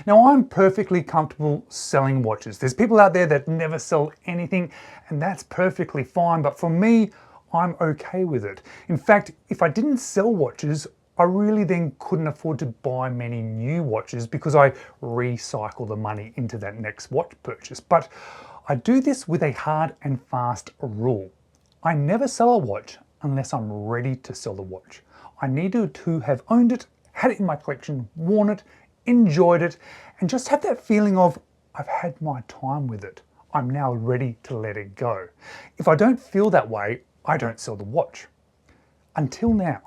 Now, I'm perfectly comfortable selling watches. There's people out there that never sell anything, and that's perfectly fine, but for me, I'm okay with it. In fact, if I didn't sell watches, I really then couldn't afford to buy many new watches because I recycle the money into that next watch purchase. But I do this with a hard and fast rule. I never sell a watch unless I'm ready to sell the watch. I need to have owned it, had it in my collection, worn it, enjoyed it, and just have that feeling of I've had my time with it. I'm now ready to let it go. If I don't feel that way, I don't sell the watch. Until now.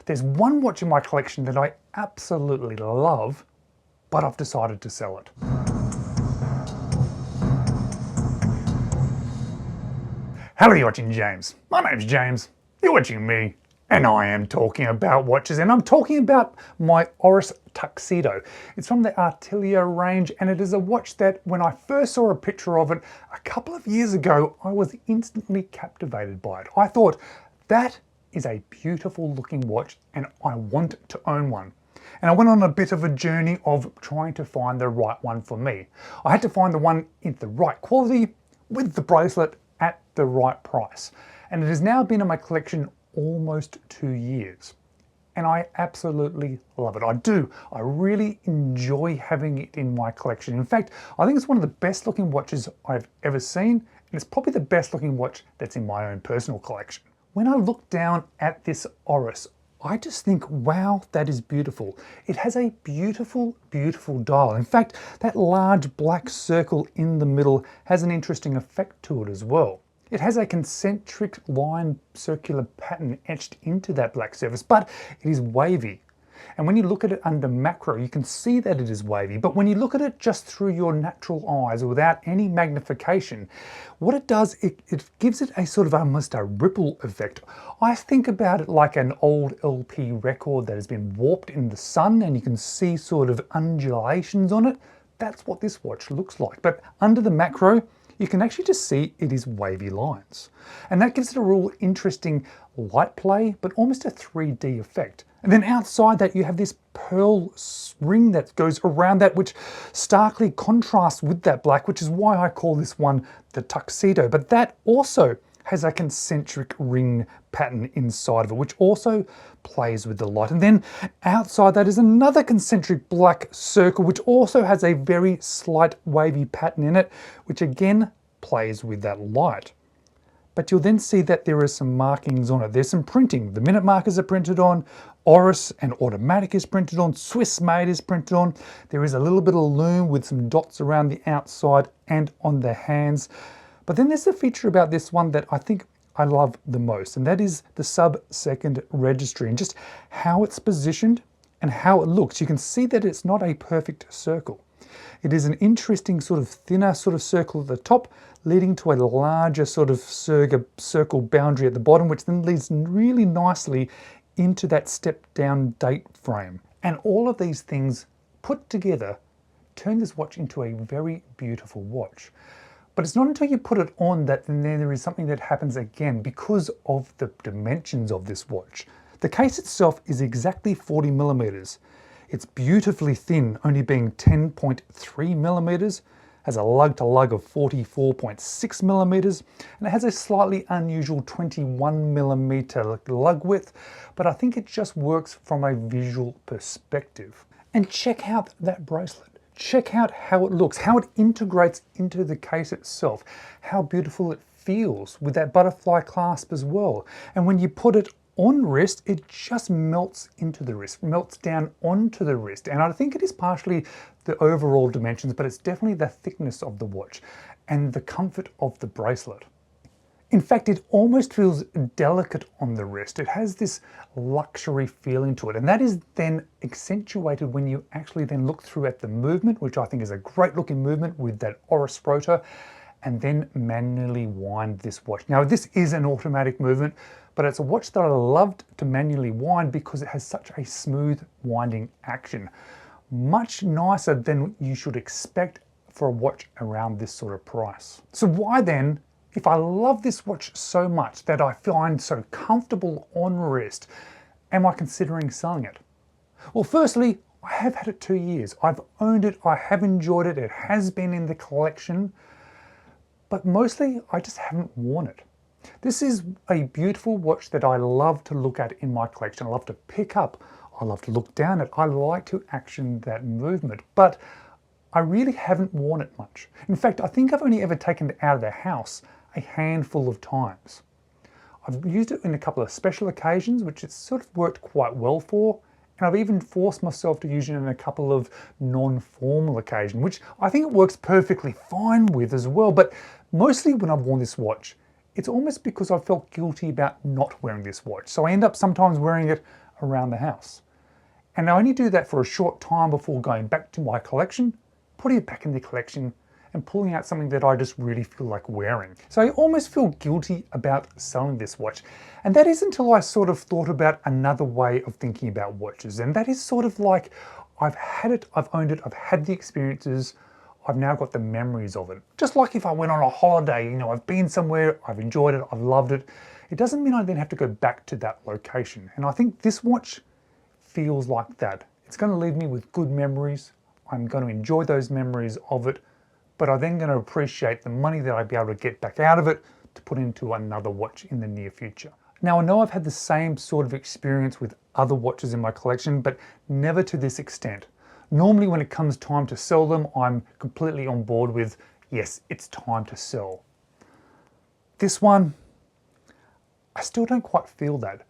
There's one watch in my collection that I absolutely love, but I've decided to sell it. Hello, you're watching James. My name's James, you're watching me, and I am talking about watches, and I'm talking about my Oris Tuxedo. It's from the Artelier range, and it is a watch that when I first saw a picture of it a couple of years ago, I was instantly captivated by it. I thought, that is a beautiful looking watch and I want to own one. And I went on a bit of a journey of trying to find the right one for me. I had to find the one in the right quality with the bracelet at the right price. And it has now been in my collection almost 2 years. And I absolutely love it. I do. I really enjoy having it in my collection. In fact, I think it's one of the best looking watches I've ever seen. And it's probably the best looking watch that's in my own personal collection. When I look down at this Oris, I just think, wow, that is beautiful. It has a beautiful, beautiful dial. In fact, that large black circle in the middle has an interesting effect to it as well. It has a concentric line circular pattern etched into that black surface, but it is wavy. And when you look at it under macro, you can see that it is wavy. But when you look at it just through your natural eyes without any magnification, what it does, it gives it a sort of almost a ripple effect. I think about it like an old LP record that has been warped in the sun and you can see sort of undulations on it. That's what this watch looks like. But under the macro, you can actually just see it is wavy lines. And that gives it a real interesting light play, but almost a 3D effect. And then outside that, you have this pearl ring that goes around that, which starkly contrasts with that black, which is why I call this one the Tuxedo. But that also has a concentric ring pattern inside of it, which also plays with the light. And then outside that is another concentric black circle, which also has a very slight wavy pattern in it, which again plays with that light. But you'll then see that there are some markings on it. There's some printing. The minute markers are printed on, Oris and automatic is printed on, Swiss made is printed on. There is a little bit of lume with some dots around the outside and on the hands. But then there's a feature about this one that I think I love the most, and that is the sub-second registry and just how it's positioned and how it looks. You can see that it's not a perfect circle. It is an interesting sort of thinner sort of circle at the top, leading to a larger sort of circle boundary at the bottom, which then leads really nicely into that step down date frame. And all of these things put together turn this watch into a very beautiful watch. But it's not until you put it on that then there is something that happens again because of the dimensions of this watch. The case itself is exactly 40 millimeters. It's beautifully thin, only being 10.3 millimeters, has a lug-to-lug of 44.6 millimeters, and it has a slightly unusual 21 millimeter lug width, but I think it just works from a visual perspective. And check out that bracelet. Check out how it looks, how it integrates into the case itself, how beautiful it feels with that butterfly clasp as well. And when you put it on wrist, it just melts into the wrist, melts down onto the wrist. And I think it is partially the overall dimensions, but it's definitely the thickness of the watch and the comfort of the bracelet. In fact, it almost feels delicate on the wrist. It has this luxury feeling to it, and that is then accentuated when you actually then look through at the movement, which I think is a great looking movement with that Oris rotor, and then manually wind this watch. Now, this is an automatic movement, but it's a watch that I loved to manually wind because it has such a smooth winding action. Much nicer than you should expect for a watch around this sort of price. So why then, if I love this watch so much that I find so comfortable on wrist, am I considering selling it? Well, firstly, I have had it 2 years. I've owned it, I have enjoyed it, it has been in the collection, but mostly I just haven't worn it. This is a beautiful watch that I love to look at in my collection. I love to pick up, I love to look down at, I like to action that movement, but I really haven't worn it much. In fact, I think I've only ever taken it out of the house a handful of times. I've used it in a couple of special occasions, which it's sort of worked quite well for, and I've even forced myself to use it in a couple of non-formal occasions, which I think it works perfectly fine with as well. But mostly when I've worn this watch, it's almost because I felt guilty about not wearing this watch. So I end up sometimes wearing it around the house. And I only do that for a short time before going back to my collection, putting it back in the collection, and pulling out something that I just really feel like wearing. So I almost feel guilty about selling this watch. And that is until I sort of thought about another way of thinking about watches. And that is sort of like, I've had it, I've owned it, I've had the experiences, I've now got the memories of it. Just like if I went on a holiday, you know, I've been somewhere, I've enjoyed it, I've loved it. It doesn't mean I then have to go back to that location. And I think this watch feels like that. It's going to leave me with good memories. I'm going to enjoy those memories of it, but I'm then going to appreciate the money that I'd be able to get back out of it to put into another watch in the near future. Now, I know I've had the same sort of experience with other watches in my collection, but never to this extent. Normally when it comes time to sell them, I'm completely on board with, yes, it's time to sell. This one, I still don't quite feel that,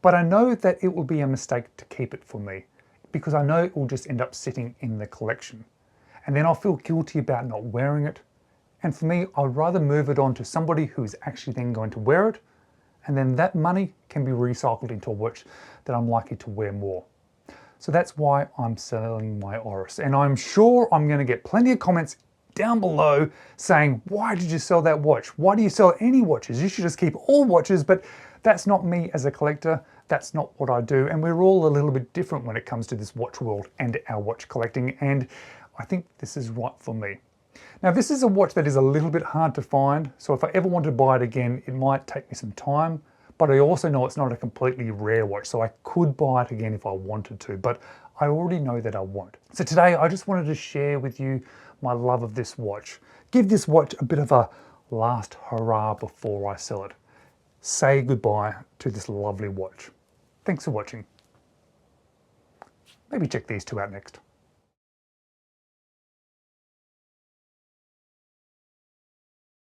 but I know that it will be a mistake to keep it for me, because I know it will just end up sitting in the collection. And then I'll feel guilty about not wearing it. And for me, I'd rather move it on to somebody who's actually then going to wear it. And then that money can be recycled into a watch that I'm likely to wear more. So that's why I'm selling my Oris. And I'm sure I'm going to get plenty of comments down below saying, why did you sell that watch? Why do you sell any watches? You should just keep all watches. But that's not me as a collector. That's not what I do. And we're all a little bit different when it comes to this watch world and our watch collecting. And I think this is right for me. Now, this is a watch that is a little bit hard to find. So if I ever want to buy it again, it might take me some time. But I also know it's not a completely rare watch. So I could buy it again if I wanted to. But I already know that I won't. So today I just wanted to share with you my love of this watch. Give this watch a bit of a last hurrah before I sell it. Say goodbye to this lovely watch. Thanks for watching. Maybe check these two out next.